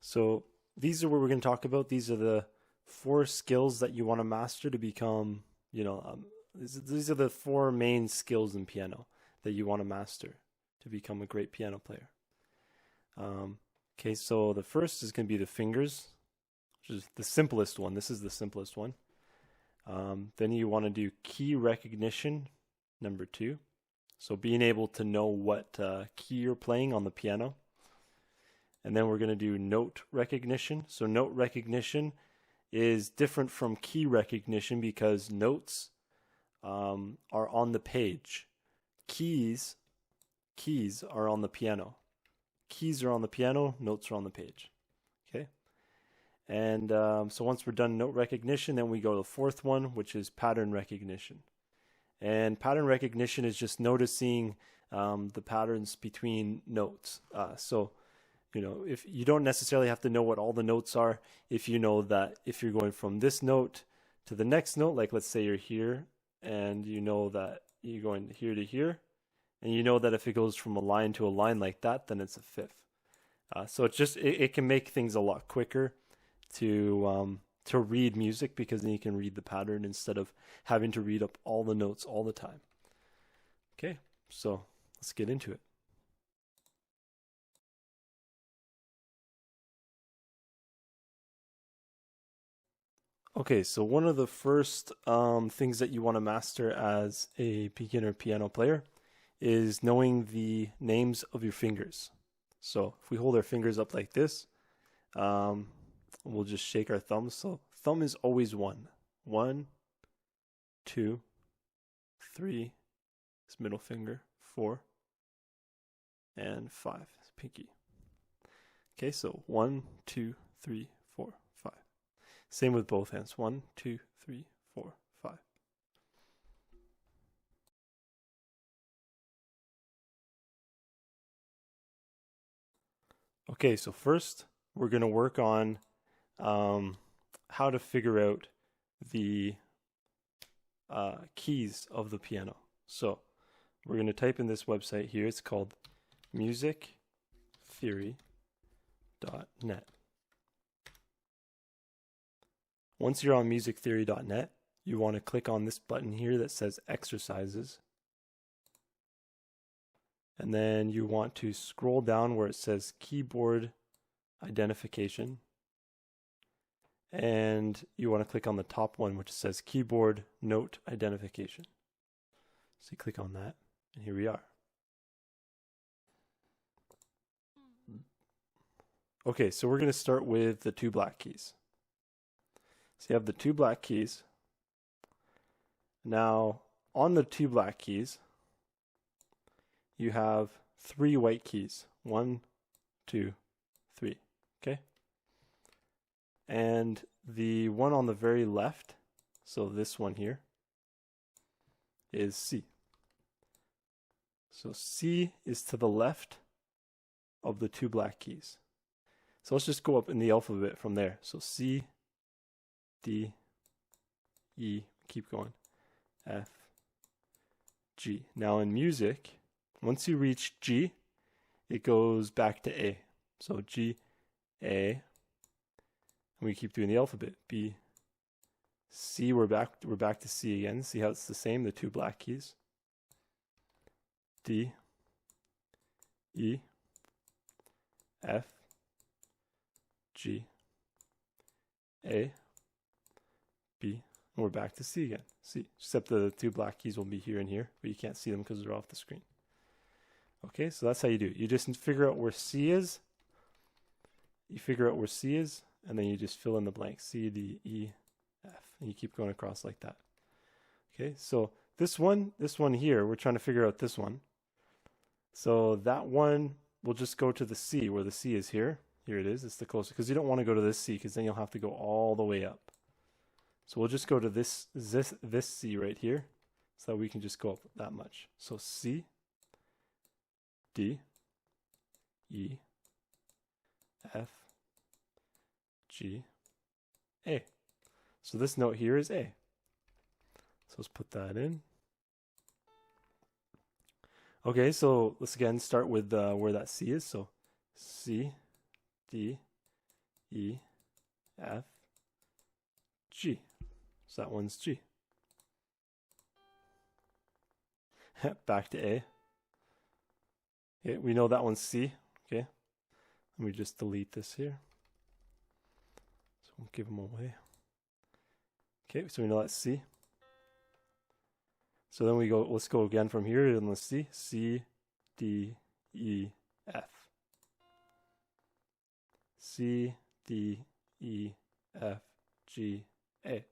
So these are what we're going to talk about. These are the 4 skills that you want to master to become, these are the 4 main skills in piano that you want to master to become a great piano player. Okay, so the first is going to be the fingers, which is the simplest one. This is the simplest one. Then you want to do key recognition, number 2. So being able to know what key you're playing on the piano. And then we're going to do note recognition. So note recognition is different from key recognition because notes are on the page. Keys are on the piano. Keys are on the piano, notes are on the page. Okay? And so once we're done note recognition, then we go to the 4th one, which is pattern recognition. And pattern recognition is just noticing the patterns between notes. So if you don't necessarily have to know what all the notes are, if you know that if you're going from this note to the next note, like let's say you're here, and you know that you're going here to here, and you know that if it goes from a line to a line like that, then it's a 5th. So it can make things a lot quicker to read music, because then you can read the pattern instead of having to read up all the notes all the time. Okay, so let's get into it. Okay, so one of the first things that you want to master as a beginner piano player is knowing the names of your fingers. So if we hold our fingers up like this, we'll just shake our thumbs. So thumb is always 1. 1, 2, 3, this middle finger, 4, and 5, pinky. Okay, so 1, 2, 3, 4, 5. Same with both hands. 1, 2, 3, 4, 5. Okay, so first we're going to work on how to figure out the keys of the piano. So we're going to type in this website here. It's called musictheory.net. Once you're on musictheory.net, you want to click on this button here that says exercises. And then you want to scroll down where it says keyboard identification. And you want to click on the top one, which says keyboard note identification. So you click on that, and here we are. Okay, so we're going to start with the 2 black keys. So you have the 2 black keys. Now, on the 2 black keys, you have 3 white keys. 1, 2, 3. Okay? And the one on the very left, so this one here, is C. So C is to the left of the 2 black keys. So let's just go up in the alphabet from there. So C, D, E, keep going, F, G. Now in music, once you reach G, it goes back to A. So G, A, and we keep doing the alphabet. B, C, we're back to C again. See how it's the same, the 2 black keys. D, E, F, G, A, B, and we're back to C again. C, except the 2 black keys will be here and here, but you can't see them because they're off the screen. Okay, so that's how you do it. You just figure out where C is. You figure out where C is, and then you just fill in the blank. C, D, E, F. And you keep going across like that. Okay, so this one here, we're trying to figure out this one. So that one, we'll just go to the C, where the C is here. Here it is. It's the closest, because you don't want to go to this C, because then you'll have to go all the way up. So we'll just go to this C right here, so that we can just go up that much. So C, D, E, F, G, A. So this note here is A. So let's put that in. Okay, so let's again start with where that C is. So C, D, E, F, G. So that one's G. Back to A. Okay, we know that one's C. Okay, let me just delete this here. So we'll give them away. Okay, so we know that's C. So then we go, let's go again from here and let's see. C, D, E, F. C, D, E, F, G, A.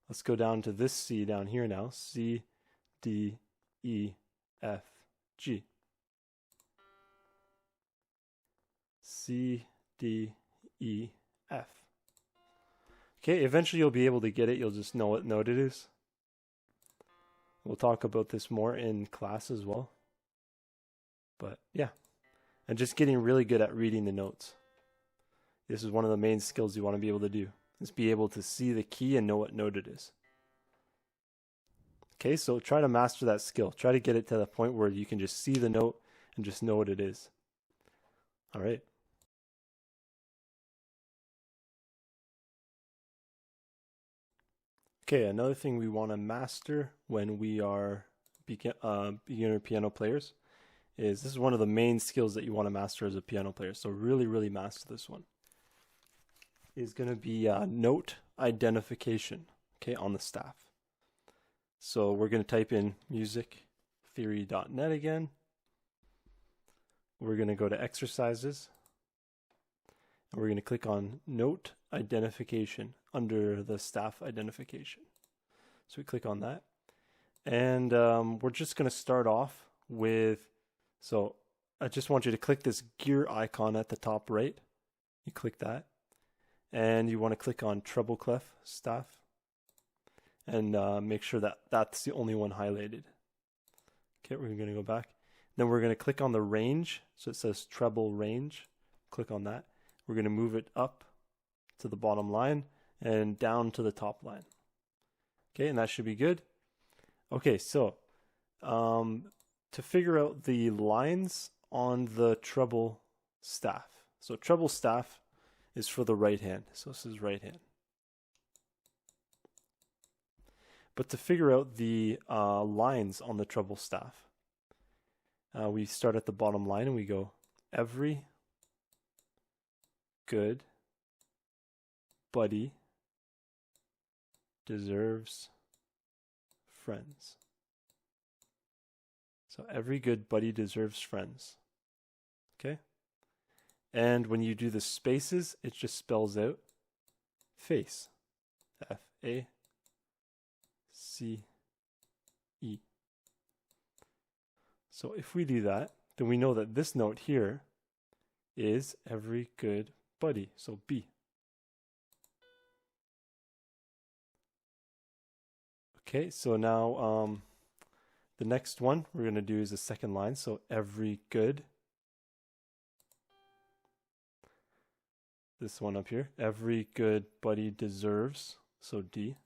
Let's go down to this C down here now. C, D, E, F, G. C, D, E, F. Okay, eventually you'll be able to get it. You'll just know what note it is. We'll talk about this more in class as well. But yeah, and just getting really good at reading the notes. This is one of the main skills you want to be able to do, is be able to see the key and know what note it is. Okay, so try to master that skill. Try to get it to the point where you can just see the note and just know what it is. All right. Okay, another thing we want to master when we are beginner piano players is, this is one of the main skills that you want to master as a piano player. So really master this one. Is going to be note identification, okay, on the staff. So we're going to type in musictheory.net again. We're going to go to exercises. And we're going to click on note identification under the staff identification. So we click on that. And we're just going to start off with, so I just want you to click this gear icon at the top right. You click that. And you want to click on treble clef staff. And make sure that that's the only one highlighted. Okay, we're going to go back. Then we're going to click on the range. So it says treble range. Click on that. We're going to move it up to the bottom line and down to the top line. Okay, and that should be good. Okay, so to figure out the lines on the treble staff. So treble staff is for the right hand. So this is right hand. But to figure out the lines on the treble staff, we start at the bottom line and we go, every good buddy deserves friends. So every good buddy deserves friends. Okay? And when you do the spaces, it just spells out face. F-A-C-E. So if we do that, then we know that this note here is every good buddy. So B. Okay, so now the next one we're going to do is the second line. So every good. This one up here. Every good buddy deserves. So D.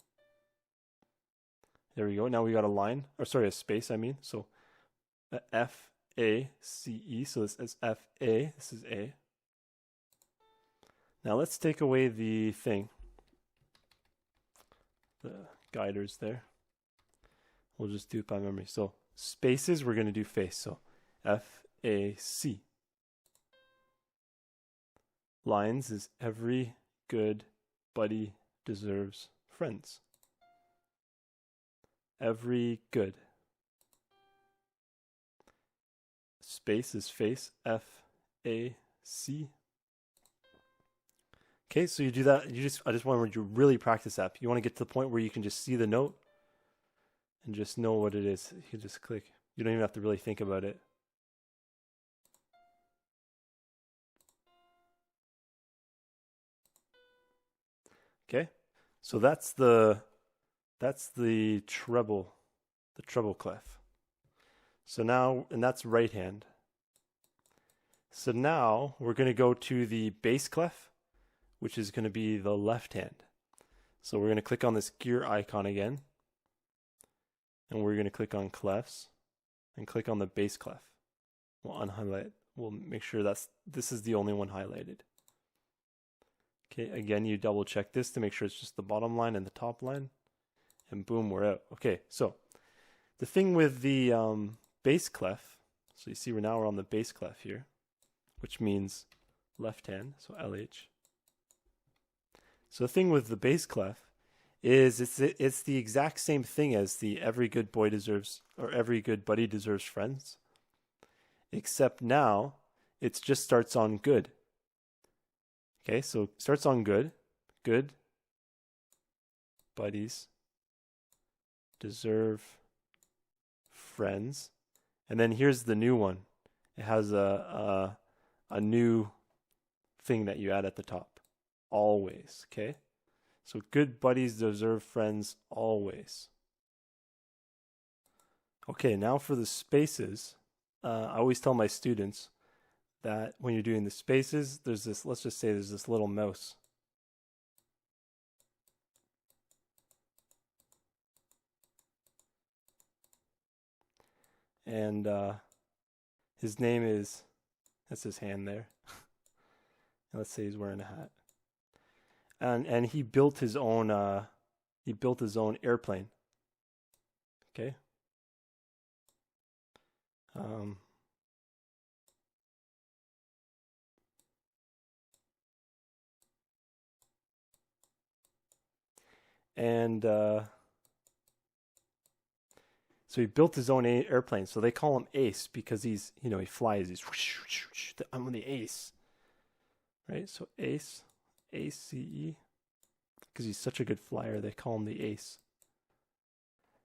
There we go. Now we got a line, or sorry, a space, I mean. So F-A-C-E. So this is F-A. This is A. Now let's take away the thing. The guiders there. We'll just do it by memory. So spaces, we're going to do face. So F-A-C. Lines is every good buddy deserves friends. Every good. Space is face. F-A-C. Okay, so you do that. I just want to really practice that. You want to get to the point where you can just see the note and just know what it is. You can just click. You don't even have to really think about it. Okay, so that's the treble clef. So now, and that's right hand. So now we're going to go to the bass clef, which is going to be the left hand. So we're going to click on this gear icon again. And we're going to click on clefs and click on the bass clef. We'll unhighlight we'll make sure this is the only one highlighted. Okay, again, you double check this to make sure it's just the bottom line and the top line, and boom, we're out. Okay, so the thing with the bass clef, so you see we're on the bass clef here, which means left hand, so LH. So the thing with the bass clef is it's the exact same thing as the every good boy deserves, or every good buddy deserves friends, except now it just starts on good. Okay, so starts on good. Good buddies deserve friends. And then here's the new one. It has a new thing that you add at the top. Always, okay? So good buddies deserve friends always. Okay, now for the spaces. I always tell my students that when you're doing the spaces, there's this, let's just say there's this little mouse. And his name is, that's his hand there. And let's say he's wearing a hat. And he built his own airplane. Okay. And so he built his own airplane. So they call him Ace because he's, he flies. He's, I'm the Ace, right? So Ace, A-C-E, because he's such a good flyer. They call him the Ace.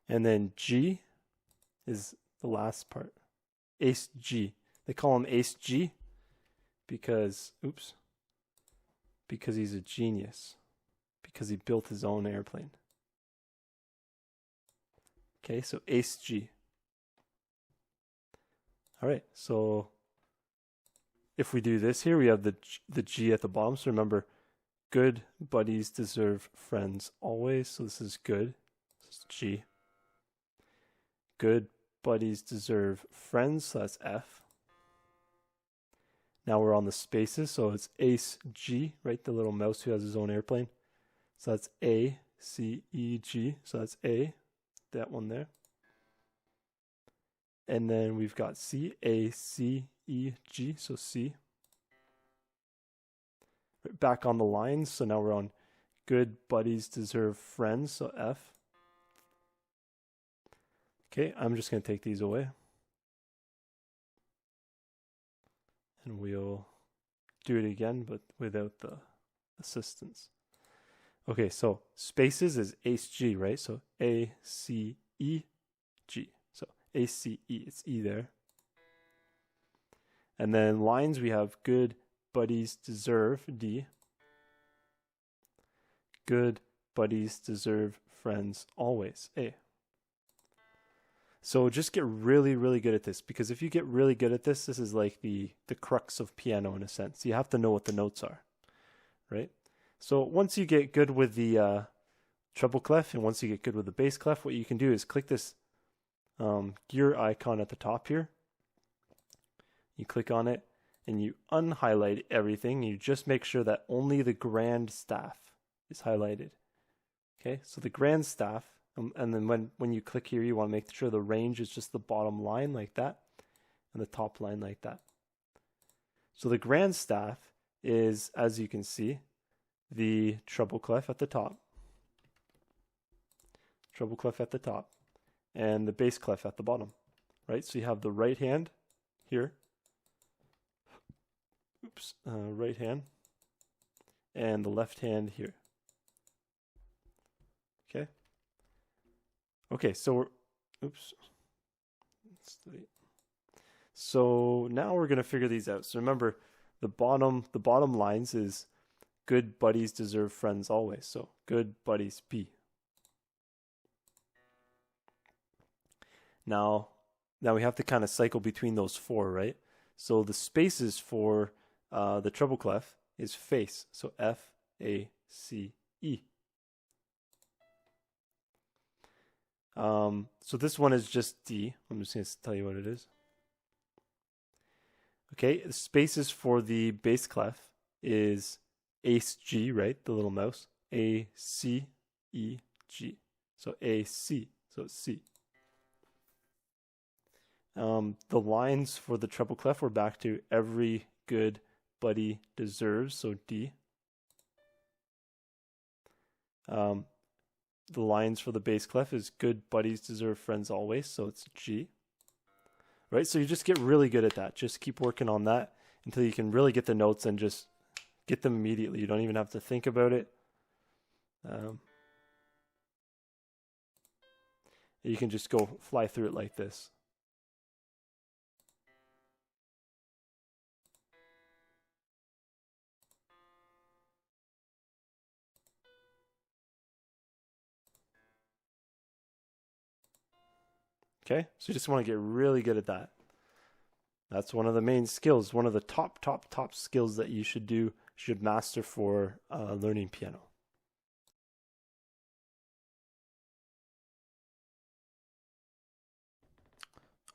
And then G is the last part. Ace G. They call him Ace G because, because he's a genius. Because he built his own airplane. Okay, so Ace G. All right, so if we do this here, we have the G at the bottom. So remember, good buddies deserve friends always. So this is good. This is G. Good buddies deserve friends. So that's F. Now we're on the spaces. So it's Ace G, right? The little mouse who has his own airplane. So that's A, C, E, G. So that's A, that one there. And then we've got C, A, C, E, G. So C. Right back on the lines. So now we're on good buddies deserve friends. So F. Okay, I'm just going to take these away. And we'll do it again, but without the assistance. Okay, so spaces is Ace G, right? So A, C, E, G. So A, C, E, it's E there. And then lines, we have good buddies deserve, D. Good buddies deserve friends always, A. So just get really, really good at this, because if you get really good at this, this is like the crux of piano in a sense. You have to know what the notes are, right? So once you get good with the treble clef and once you get good with the bass clef, what you can do is click this gear icon at the top here. You click on it and you unhighlight everything. You just make sure that only the grand staff is highlighted. Okay, so the grand staff, and then when you click here, you want to make sure the range is just the bottom line like that and the top line like that. So the grand staff is, as you can see, the treble clef at the top, and the bass clef at the bottom, right? So you have the right hand here, right hand, and the left hand here. Okay, so so now we're gonna figure these out. So remember, the bottom lines is good buddies deserve friends always. So good buddies B. Now we have to kind of cycle between those four, right? So the spaces for the treble clef is face. So F, A, C, E. So this one is just D. I'm just going to tell you what it is. Okay, the spaces for the bass clef is Ace G, right? The little mouse. A, C, E, G. So A, C. So it's C. The lines for the treble clef we're back to every good buddy deserves, so D. The lines for the bass clef is good buddies deserve friends always, so it's G. Right, so you just get really good at that. Just keep working on that until you can really get the notes and just get them immediately. You don't even have to think about it. You can just go fly through it like this. Okay, so you just want to get really good at that. That's one of the main skills, one of the top skills that you should master for learning piano.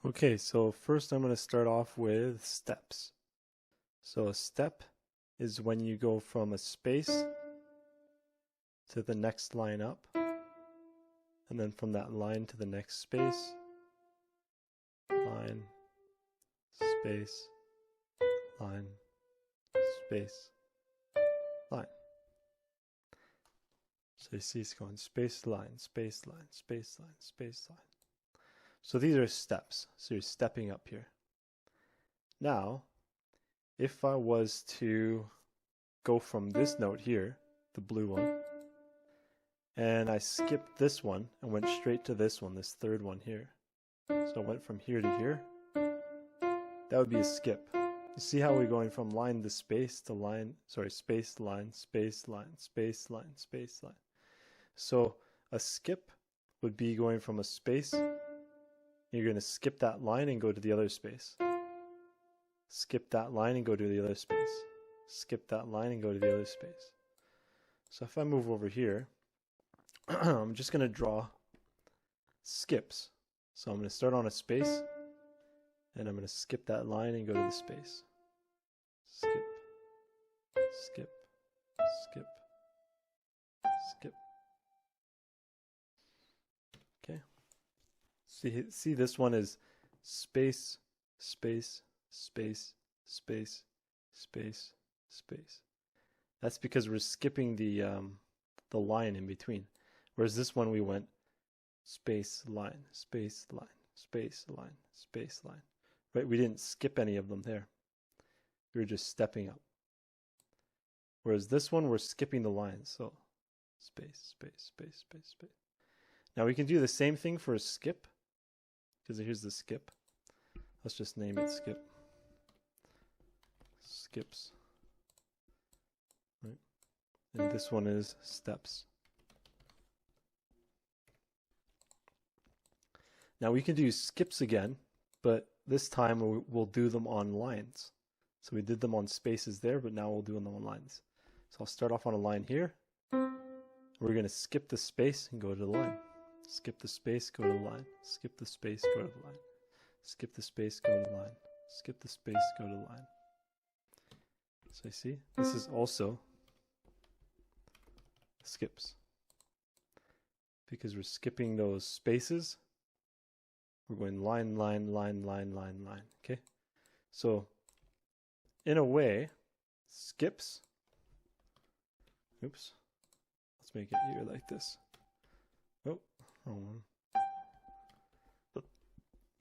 Okay, so first I'm going to start off with steps. So a step is when you go from a space to the next line up, and then from that line to the next space, line, space, line, space, line. So you see it's going space, line, space, line, space, line, space, line. So these are steps. So you're stepping up here. Now, if I was to go from this note here, the blue one, and I skipped this one and went straight to this one, this third one here. So I went from here to here. That would be a skip. You see how we're going from line to space to line, sorry, space, line, space, line, space, line, space, line. So a skip would be going from a space. You're going to skip that line and go to the other space. Skip that line and go to the other space. Skip that line and go to the other space. So if I move over here, I'm just going to draw skips. So I'm going to start on a space, and I'm going to skip that line and go to the space. Skip, skip, skip, skip. Okay. See this one is space, space, space, space, space, space. That's because we're skipping the line in between. Whereas this one we went space, line, space, line, space, line, space, line. Right? We didn't skip any of them there. We were just stepping up. Whereas this one we're skipping the lines. So space, space, space, space, space. Now we can do the same thing for a skip. Because here's the skip. Let's just name it skip. Skips. Right? And this one is steps. Now we can do skips again, but this time we'll do them on lines. So we did them on spaces there, but now we'll do them on lines. So I'll start off on a line here. We're going to skip the space and go to the line. Skip the space, go to the line. Skip the space, go to the line. Skip the space, go to the line. Skip the space, go to the line. So you see, this is also skips. Because we're skipping those spaces. We're going line, line, line, line, line, line. Okay? So, in a way, skips. Oops. Let's make it here like this. Oh, wrong one.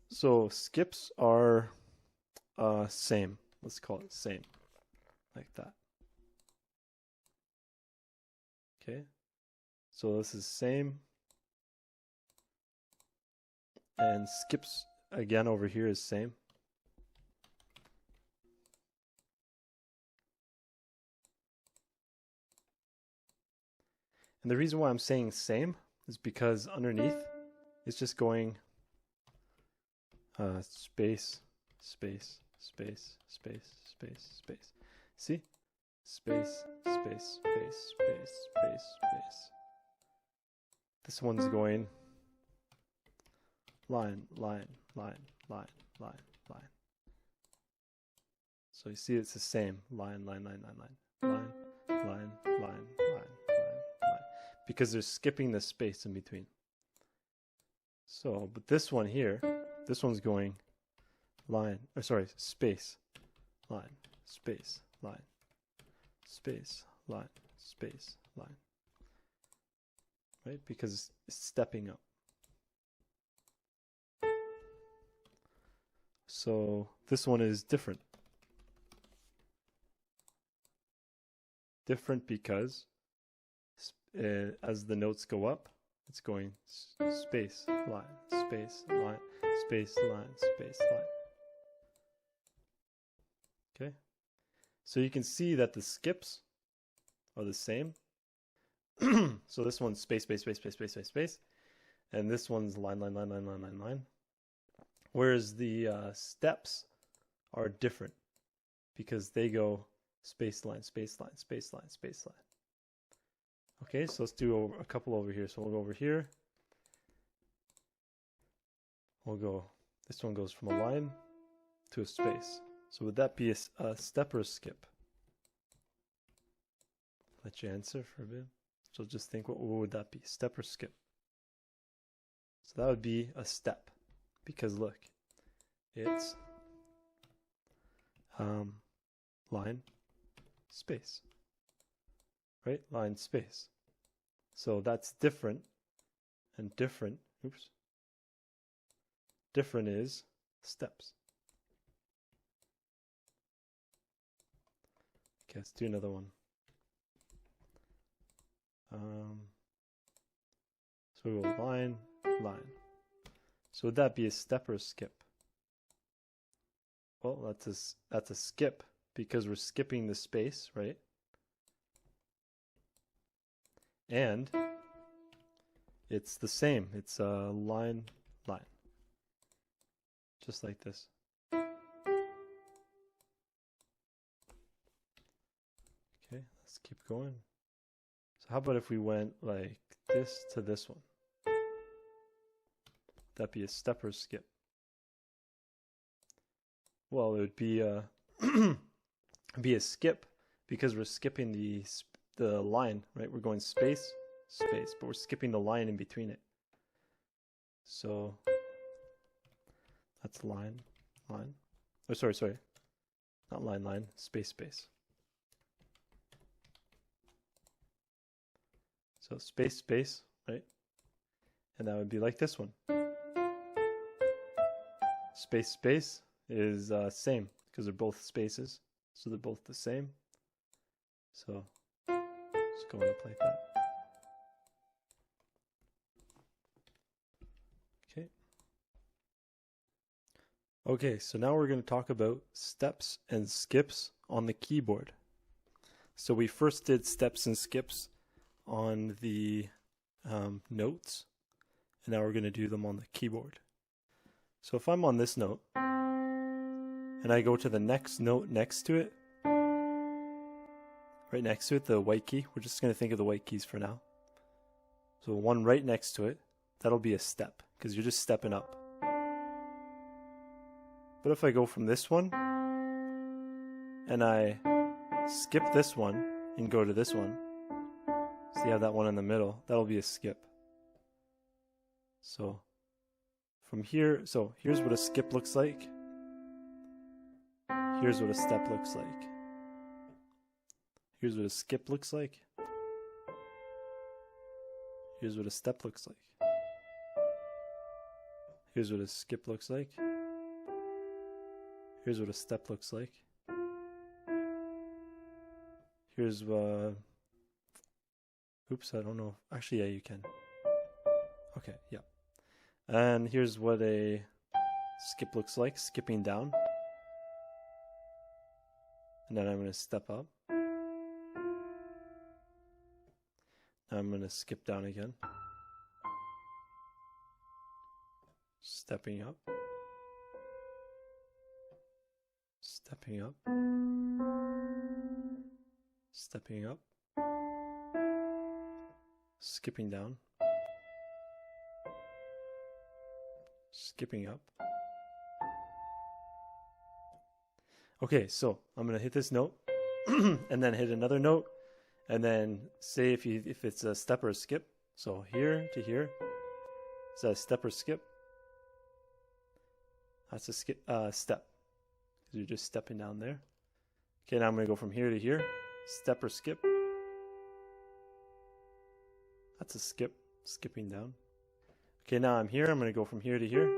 So skips are same. Let's call it same. Like that. Okay. So this is same. And skips again over here is same. And the reason why I'm saying same is because underneath it's just going space, space, space, space, space, space. See? Space, space, space, space, space, space. This one's going line, line, line, line, line, line. So you see it's the same. Line, line, line, line, line. Line, line, line, line, line, line. Because they're skipping the space in between. So, but this one here, this one's going line, or sorry, space, line, space, line, space, line, space, line. Right? Because it's stepping up. So this one is different. Different because as the notes go up, it's going space, line, space, line, space, line, space, line. Okay? So you can see that the skips are the same. So this one's space, space, space, space, space, space, space. And this one's line, line, line, line, line, line, line. Whereas the steps are different because they go space, line, space, line, space, line, space, line. Okay, so let's do a couple over here. So we'll go over here. We'll go, this one goes from a line to a space. So would that be a step or a skip? Let you answer for a bit. So just think, what would that be? Step or skip? So that would be a step. Because look, it's line, space. Right? Line, space. So that's different. And different, oops. Different is steps. Okay, let's do another one. So we go line, line. So would that be a step or a skip? Well, that's a skip because we're skipping the space, right? And it's the same. It's a line, line. Just like this. Okay, let's keep going. So how about if we went like this to this one? That'd be a step or a skip. Well, it would be a be a skip because we're skipping the line, right? We're going space, space, but we're skipping the line in between it. So that's line, line. Oh, sorry. Not line, line, space, space. So space, space, right? And that would be like this one. Space, space is same because they're both spaces. So they're both the same. So just going up like that. Okay. Okay, so now we're going to talk about steps and skips on the keyboard. So we first did steps and skips on the notes, and now we're going to do them on the keyboard. So if I'm on this note, and I go to the next note next to it, right next to it, the white key, we're just going to think of the white keys for now. So one right next to it, that'll be a step, because you're just stepping up. But if I go from this one, and I skip this one, and go to this one, so you have that one in the middle, that'll be a skip. So from here, so here's what a skip looks like. Here's what a step looks like. Here's what a skip looks like. Here's what a step looks like. Here's what a skip looks like. Here's what a step looks like. Here's oops, I don't know. Actually, yeah, you can. Okay, yeah. And here's what a skip looks like, skipping down. And then I'm going to step up. Now I'm going to skip down again. Stepping up. Stepping up. Stepping up. Skipping down. Skipping up. Okay, so I'm gonna hit this note and then hit another note, and then say if it's a step or a skip. So here to here, is that a step or skip? That's a skip step. Because you're just stepping down there. Okay, now I'm gonna go from here to here. Step or skip. That's a skip, skipping down. Okay, now I'm here. I'm gonna go from here to here.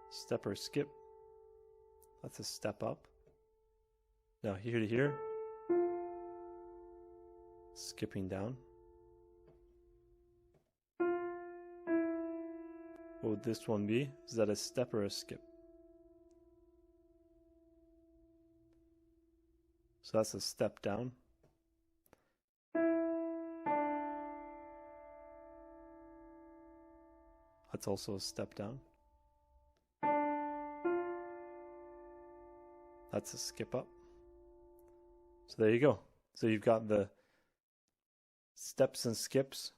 Step or skip. That's a step up. Now here to here. Skipping down. What would this one be? Is that a step or a skip? So that's a step down. That's also a step down. That's a skip up. So there you go. So you've got the steps and skips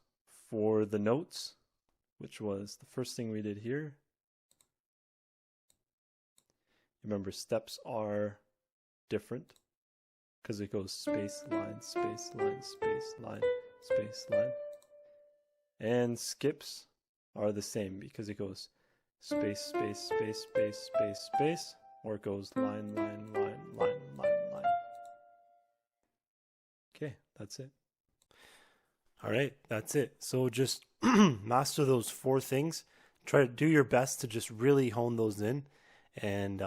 for the notes, which was the first thing we did here. Remember, steps are different because it goes space, line, space, line, space, line, space, line. And skips are the same because it goes space, space, space, space, space, space, or it goes line, line, line, line, line, line. Okay, that's it. All right, that's it. So just master those 4 things. Try to do your best to just really hone those in. And,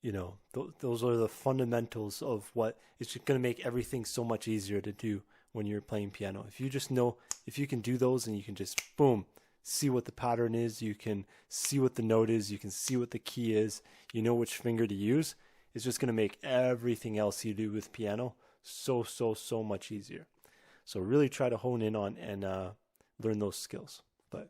you know, those are the fundamentals of what is just going to make everything so much easier to do when you're playing piano. If you just know, if you can do those and you can just, boom, see what the pattern is, you can see what the note is, you can see what the key is, you know which finger to use, it's just going to make everything else you do with piano so much easier. So really try to hone in on and learn those skills. But